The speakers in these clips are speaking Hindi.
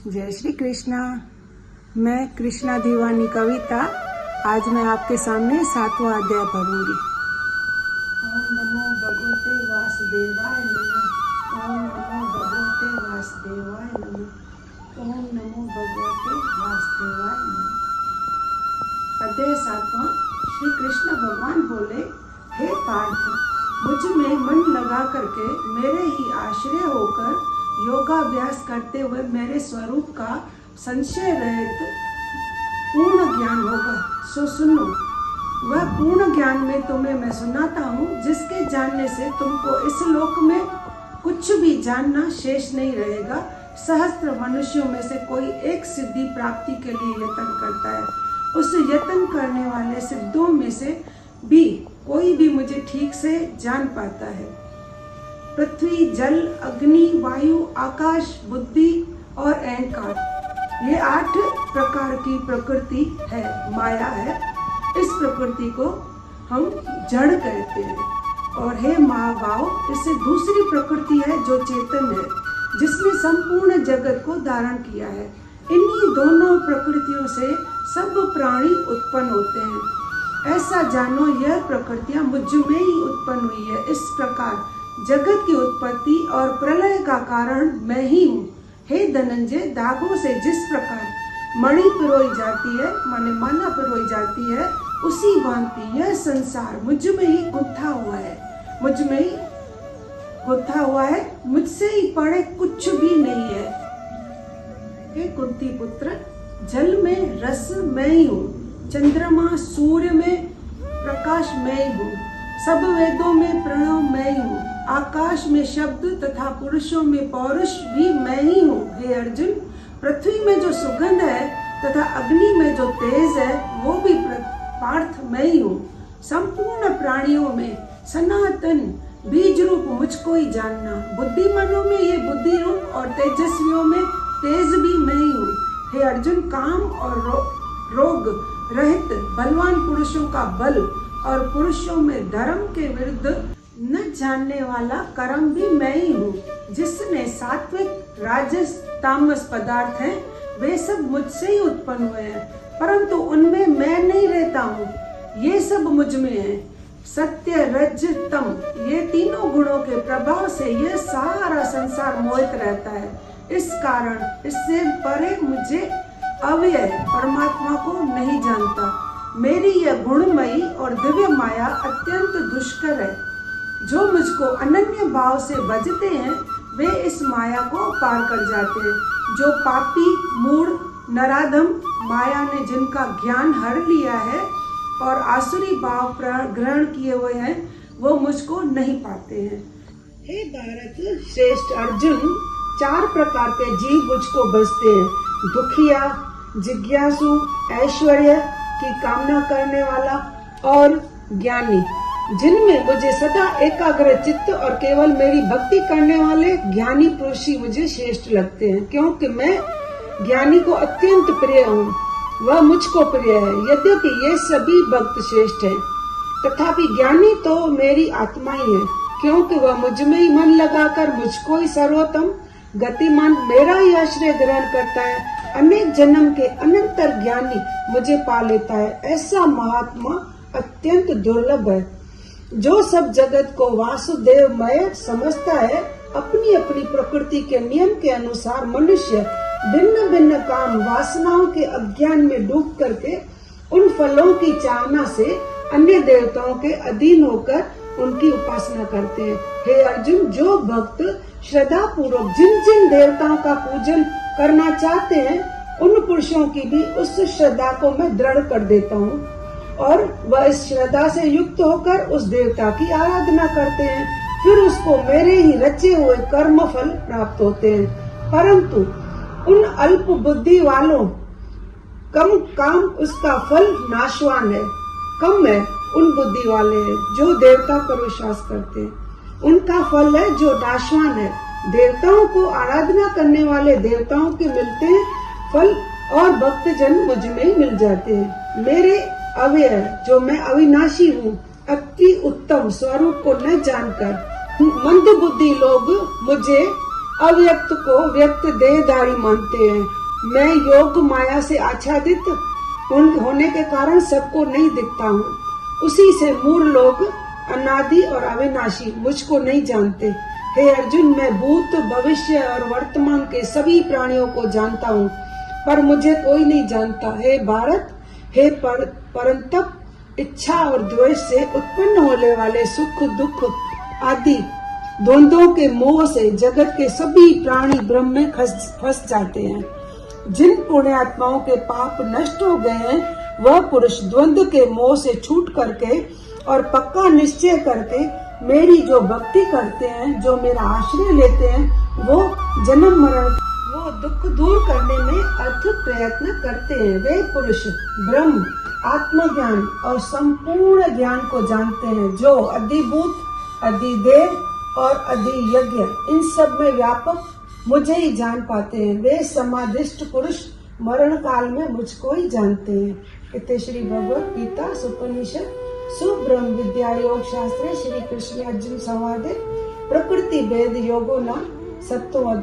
जय श्री कृष्णा। मैं कृष्णा दीवानी कविता आज मैं आपके सामने 7वां अध्याय पढ़ूंगी। ओम नमो भगवते वासुदेवाय नमः। ओम नमो भगवते वासुदेवाय नमः। ओम नमो भगवते वासुदेवाय नमः। अध्याय 7वां। श्री कृष्ण भगवान बोले, हे पार्थ, मुझ में मन लगा करके मेरे ही आश्रय होकर योगाभ्यास करते हुए मेरे स्वरूप का संशय रहित पूर्ण ज्ञान होगा। सो सुनो, वह पूर्ण ज्ञान में तुम्हें मैं सुनाता हूँ, जिसके जानने से तुमको इस लोक में कुछ भी जानना शेष नहीं रहेगा। सहस्त्र मनुष्यों में से कोई एक सिद्धि प्राप्ति के लिए यत्न करता है। उस यत्न करने वाले सिद्धों में से भी कोई भी मुझे ठीक से जान पाता है। पृथ्वी, जल, अग्नि, वायु, आकाश, बुद्धि और अहंकार, ये 8 प्रकार की प्रकृति है, माया है। इस प्रकृति को हम जड़ कहते हैं। और हे महाभाव, इससे दूसरी प्रकृति है जो चेतन है, जिसने संपूर्ण जगत को धारण किया है। इन्हीं दोनों प्रकृतियों से सब प्राणी उत्पन्न होते हैं। ऐसा जानो, यह प्रकृतियां मुझ में ही उत्पन्न हुई है। इस प्रकार जगत की उत्पत्ति और प्रलय का कारण मैं ही हूँ। हे धनंजय, धागों से जिस प्रकार मणि पिरोई जाती है, माने माला पिरोई जाती है, उसी भांति यह संसार मुझ में ही गुंथा हुआ है। मुझ में ही गुंथा हुआ है, मुझसे ही परे कुछ भी नहीं है। हे कुंती पुत्र, जल में रस मैं ही हूँ, चंद्रमा सूर्य में प्रकाश मैं ही हूँ, सब वेदों में प्रणव मैं ही हूँ, आकाश में शब्द तथा पुरुषों में पौरुष भी मैं ही हूँ। हे अर्जुन, पृथ्वी में जो सुगंध है तथा अग्नि में जो तेज है, वो भी पार्थ मैं ही हूँ। संपूर्ण प्राणियों में सनातन बीज रूप मुझको ही जानना। बुद्धिमानों में ये बुद्धि रूप और तेजस्वियों में तेज भी मैं ही हूँ। हे अर्जुन, काम और रोग रहित बलवान पुरुषों का बल और पुरुषों में धर्म के विरुद्ध न जानने वाला कर्म भी मैं ही हूँ। जिसने सात्विक, राजस, तामस पदार्थ हैं, वे सब मुझसे ही उत्पन्न हुए हैं, परंतु उनमें मैं नहीं रहता हूँ। ये सब मुझ में है। सत्य, रज, तम, ये तीनों गुणों के प्रभाव से यह सारा संसार मोहित रहता है। इस कारण इससे परे मुझे अव्यय परमात्मा को नहीं जानता। मेरी यह गुणमयी और दिव्य माया अत्यंत दुष्कर है। जो मुझको अनन्य भाव से भजते हैं, वे इस माया को पार कर जाते हैं। जो पापी, मूढ़, नराधम माया ने जिनका ज्ञान हर लिया है और आसुरी भाव ग्रहण किए हुए हैं, वो मुझको नहीं पाते हैं। हे भारत श्रेष्ठ अर्जुन, 4 प्रकार के जीव मुझको भजते हैं। दुखिया, जिज्ञासु, ऐश्वर्य की कामना करने वाला और ज्ञानी। जिनमें मुझे सदा एकाग्र चित्त और केवल मेरी भक्ति करने वाले ज्ञानी पुरुष ही मुझे श्रेष्ठ लगते हैं, क्योंकि मैं ज्ञानी को अत्यंत प्रिय हूँ, वह मुझको प्रिय है। यद्यपि ये सभी भक्त श्रेष्ठ हैं, तथापि ज्ञानी तो मेरी आत्मा ही है, क्योंकि वह मुझ में ही मन लगाकर मुझको ही सर्वोत्तम गतिमान मेरा ही आश्रय ग्रहण करता है। अनेक जन्म के अनंतर ज्ञानी मुझे पा लेता है। ऐसा महात्मा अत्यंत दुर्लभ है। जो सब जगत को वासुदेवमय समझता है, अपनी अपनी प्रकृति के नियम के अनुसार मनुष्य भिन्न भिन्न काम वासनाओं के अज्ञान में डूब करके उन फलों की चाहना से अन्य देवताओं के अधीन होकर उनकी उपासना करते हैं। हे अर्जुन, जो भक्त श्रद्धा पूर्वक जिन जिन देवताओं का पूजन करना चाहते हैं, उन पुरुषों की भी उस श्रद्धा को मैं दृढ़ कर देता हूँ, और वह इस श्रद्धा से युक्त होकर उस देवता की आराधना करते हैं। फिर उसको मेरे ही रचे हुए कर्म फल प्राप्त होते हैं। परंतु उन अल्प बुद्धि वालों कम काम, उसका फल नाशवान है। कम है उन बुद्धि वाले हैं जो देवता पर विश्वास करते हैं, उनका फल है जो नाशवान है। देवताओं को आराधना करने वाले देवताओं के मिलते हैं फल, और भक्त जन मुझ में ही मिल जाते हैं। मेरे अव्यय, जो मैं अविनाशी हूँ, अति उत्तम स्वरूप को न जानकर मंद बुद्धि लोग मुझे अव्यक्त को व्यक्त देहधारी मानते हैं। मैं योग माया से आच्छादित होने के कारण सबको नहीं दिखता हूँ। उसी से मूल लोग अनादि और अविनाशी मुझको नहीं जानते। हे अर्जुन, मैं भूत भविष्य और वर्तमान के सभी प्राणियों को जानता हूँ, पर मुझे कोई नहीं जानता। हे भारत, हे परंतप, इच्छा और द्वेष से उत्पन्न होने वाले सुख दुख आदि द्वंद्वों के मोह से जगत के सभी प्राणी ब्रह्म में फंस जाते हैं। जिन पुण्यात्माओं के पाप नष्ट हो गए हैं, वह पुरुष द्वंद्व के मोह से छूट करके और पक्का निश्चय करके मेरी जो भक्ति करते हैं, जो मेरा आश्रय लेते हैं, वो जन्म मरण वो दुख दूर करने में अथक प्रयत्न करते हैं। वे पुरुष ब्रह्म, आत्मज्ञान और संपूर्ण ज्ञान को जानते हैं, जो अधिभूत, अधिदेव और अधियज्ञ इन सब में व्यापक मुझे ही जान पाते हैं। वे समाधिष्ट पुरुष मरण काल में मुझको ही जानते हैं। इति श्री भगवद गीता उपनिषद सुब्रह्म विद्या योग शास्त्रे श्री कृष्ण अर्जुन संवादे प्रकृति भेद योगो नाम 7वां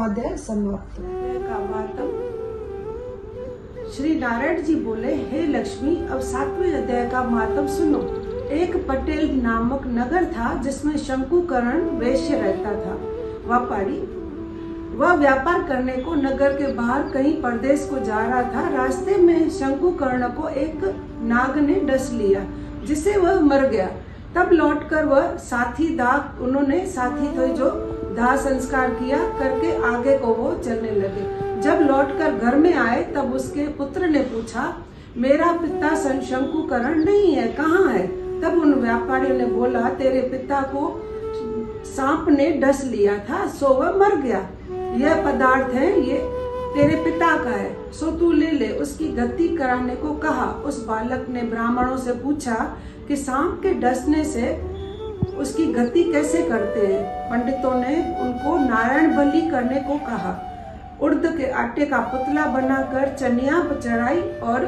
अध्याय समाप्त। श्री नारायण जी बोले, हे लक्ष्मी, अब 7वें अध्याय का महात्म सुनो। एक पटेल नामक नगर था जिसमें शंकुकरण वैश्य रहता था। व्यापारी वह व्यापार करने को नगर के बाहर कहीं परदेश को जा रहा था। रास्ते में शंकुकर्ण को एक नाग ने डस लिया, जिससे वह मर गया। तब लौटकर वह उन्होंने साथी थे जो दाह संस्कार किया करके आगे को वो चलने लगे। जब लौटकर घर में आए तब उसके पुत्र ने पूछा, मेरा पिता शंकुकर्ण नहीं है, कहाँ है? तब उन व्यापारियों ने बोला, तेरे पिता को सांप ने डस लिया था, सो वह मर गया। यह पदार्थ है, ये तेरे पिता का है, सो तू ले ले। उसकी गति कराने को कहा। उस बालक ने ब्राह्मणों से पूछा कि सांप के डसने से उसकी गति कैसे करते हैं। पंडितों ने उनको नारायण बलि करने को कहा। उड़द के आटे का पुतला बनाकर चनिया चढ़ाई और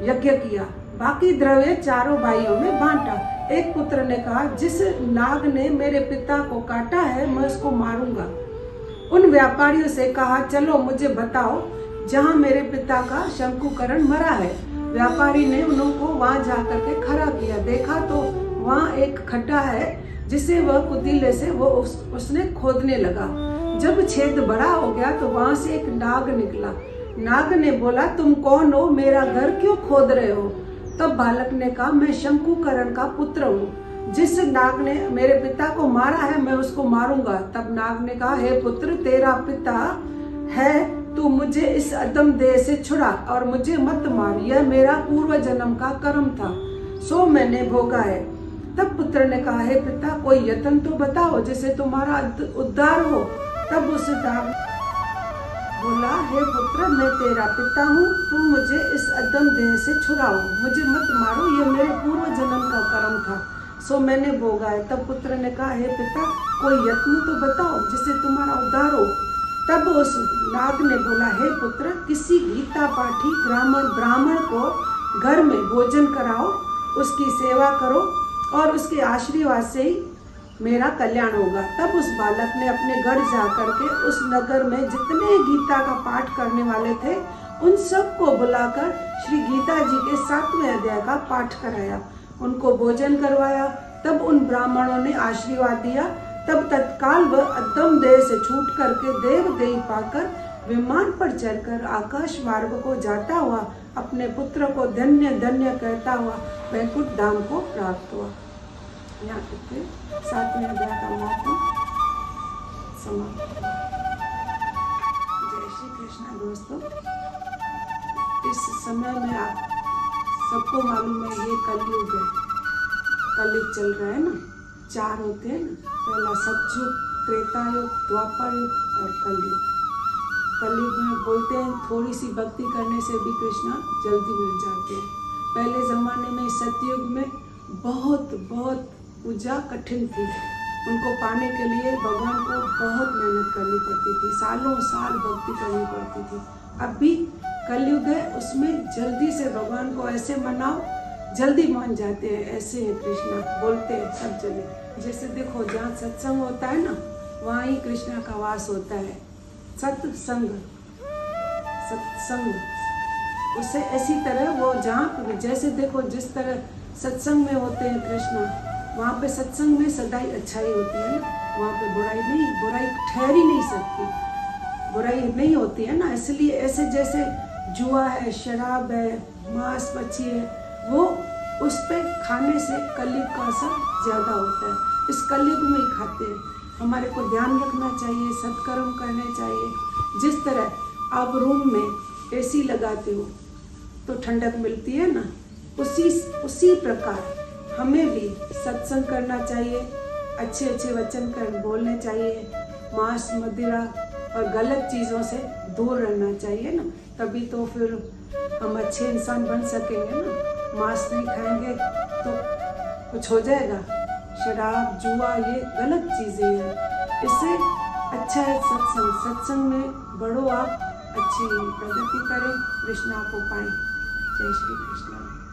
यज्ञ किया। बाकी द्रव्य चारों भाइयों में बांटा। एक पुत्र ने कहा, जिस नाग ने मेरे पिता को काटा है, मैं उसको मारूंगा। उन व्यापारियों से कहा, चलो मुझे बताओ जहाँ मेरे पिता का शंकुकर्ण मरा है। व्यापारी ने उनको वहाँ जाकर के खड़ा किया। देखा तो वहाँ एक खड्डा है जिसे वह कुतीले से उसने खोदने लगा। जब छेद बड़ा हो गया तो वहाँ से एक नाग निकला। नाग ने बोला, तुम कौन हो? मेरा घर क्यों खोद रहे हो? तब बालक ने कहा, मैं शंकुकर्ण का पुत्र हूँ। जिस नाग ने मेरे पिता को मारा है, मैं उसको मारूंगा। तब नाग ने कहा, हे पुत्र, तेरा पिता है, तू मुझे इस अदम देह से छुड़ा और मुझे मत मार। यह मेरा पूर्व जन्म का कर्म था, सो मैंने भोगा है। तब पुत्र ने कहा, हे पिता, कोई यत्न तो बताओ जिससे तुम्हारा उद्धार हो। तब उस नाग बोला, हे पुत्र, मैं तेरा पिता हूँ, तुम मुझे इस अदम देह से छुड़ाओ, मुझे मत मारो, यह मेरे पूर्व जन्म का कर्म था, सो मैंने भोगा है। तब पुत्र ने कहा, हे पिता, कोई यत्न तो बताओ जिससे तुम्हारा उद्धार हो। तब उस नाग ने बोला, हे पुत्र, किसी गीता पाठी ब्राह्मण को घर में भोजन कराओ, उसकी सेवा करो और उसके आशीर्वाद से ही मेरा कल्याण होगा। तब उस बालक ने अपने घर जाकर के उस नगर में जितने गीता का पाठ करने वाले थे, उन सबको बुलाकर श्री गीता जी के 7वें अध्याय का पाठ कराया, उनको भोजन करवाया। तब उन ब्राह्मणों ने आशीर्वाद दिया। तब तत्काल वह अदम देह से छूट करके देव देही पाकर विमान पर चढ़कर आकाश मार्ग को जाता हुआ अपने पुत्र को धन्य धन्य कहता हुआ वैकुंठ धाम को प्राप्त हुआ। यहाँ तक 7वें अध्याय का महत्व समाप्त। जय श्री कृष्ण। दोस्तों, इस समय में आप सबको मालूम है, ये कलयुग है। कलयुग चल रहा है ना, 4 होते हैं ना, पहला सतयुग, त्रेता युग, द्वापर युग और कलयुग। कलयुग में बोलते हैं थोड़ी सी भक्ति करने से भी कृष्णा जल्दी मिल जाते हैं। पहले जमाने में सतयुग में बहुत पूजा कठिन थी। उनको पाने के लिए भगवान को बहुत मेहनत करनी पड़ती थी, सालों साल भक्ति करनी पड़ती थी। अब भी कलयुग है, उसमें जल्दी से भगवान को ऐसे मनाओ, जल्दी मान जाते हैं। ऐसे है कृष्णा, बोलते हैं सब जगह। जैसे देखो, जहाँ सत्संग होता है ना, वहाँ ही कृष्णा का वास होता है। सत्संग, सत्संग उससे ऐसी तरह वो जहाँ पे जैसे देखो जिस तरह सत्संग में होते हैं कृष्णा, वहाँ पे सत्संग में सदाई अच्छाई होती है ना, वहाँ पे बुराई ठहर ही नहीं सकती, बुराई नहीं होती है ना। इसलिए ऐसे जैसे जुआ है, शराब है, मांस मच्छी है, वो उस पे खाने से कलयुग का असर ज़्यादा होता है। इस कलयुग में ही खाते हैं। हमारे को ध्यान रखना चाहिए, सत्कर्म करने चाहिए। जिस तरह आप रूम में एसी लगाते हो तो ठंडक मिलती है ना, उसी प्रकार हमें भी सत्संग करना चाहिए, अच्छे अच्छे वचन कर बोलने चाहिए, मांस मदिरा और गलत चीज़ों से दूर रहना चाहिए ना, तभी तो फिर हम अच्छे इंसान बन सकेंगे ना। मांस नहीं खाएंगे तो कुछ हो जाएगा। शराब जुआ ये गलत चीज़ें हैं, इससे अच्छा है सत्संग में बढ़ो, आप अच्छी प्रगति करें, कृष्णा को पाएं। जय श्री कृष्ण।